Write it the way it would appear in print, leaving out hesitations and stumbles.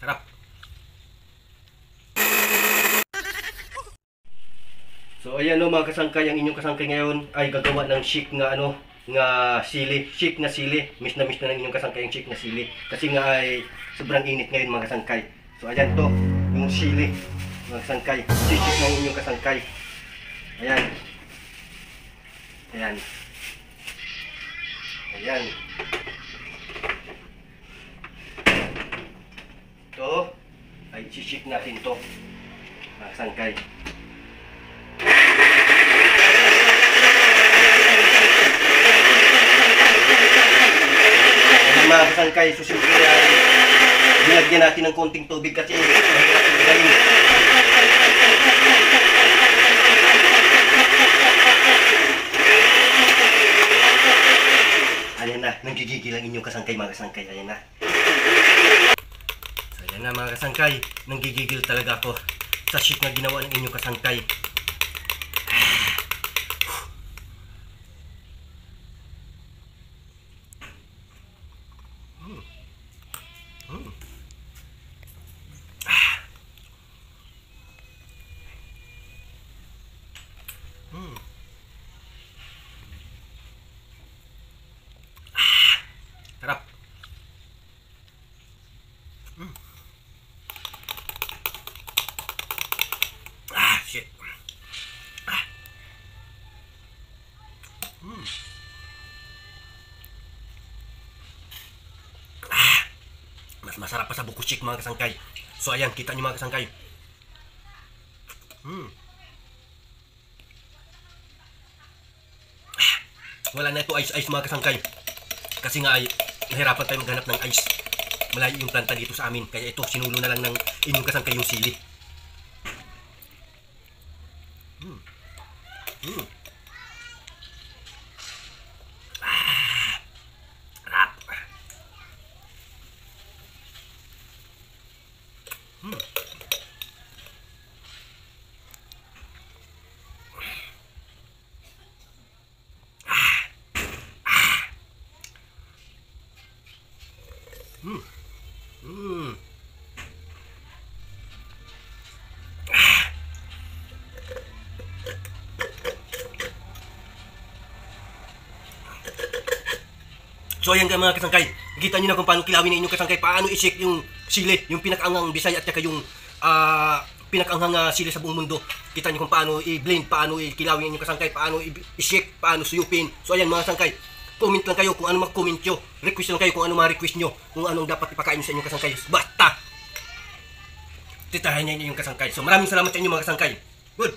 Harap. So ayan no mga kasangkay, ang inyong kasangkay ngayon ay gagawa ng chic nga nga sili, chic na sili. Miss na ng inyong kasangkay yung chic na sili kasi nga ay sobrang init ngayon mga kasangkay. So ayan to, yung sili mga kasangkay, chic ng inyong kasangkay. Ayan. Ayan. Ayan. Ito ay chic natin to mga kasangkay. Mga kasangkay, susunod ay nilagyan natin ng konting tubig kasi mahirap i-galing. Ayan na, nanggigigil ang inyong kasangkay mga kasangkay. Ayan na. So, ayan na mga kasangkay, nanggigigil talaga ako sa shit na ginawa ng inyong kasangkay. Sarap. Shit. Mas masarap pa sa buko chick mga kasangkay. So ayan, kita nyo mga kasangkay. Wala na ito ice mga kasangkay. Kasi nga ay nahirapan tayo maghanap ng ice. Malayo yung planta dito sa amin. Kaya ito, sinulo na lang ng inyong kasangkay yung sili. Sarap. So ayan mga kasangkay, kita nyo na kung paano kilawin na inyong kasangkay, paano i-shake yung sili, yung pinakaanghang Bisaya at saka yung pinakaanghang sili sa buong mundo. Kita nyo kung paano i-blend, paano i-kilawin inyong kasangkay, paano i-shake, paano suyupin. So ayan mga kasangkay, comment lang kayo kung ano mag-comment nyo, request lang kayo kung ano ma-request nyo, kung anong dapat ipakain nyo sa inyong kasangkay. Basta titahan nyo inyong kasangkay. So maraming salamat sa inyo mga kasangkay. Good!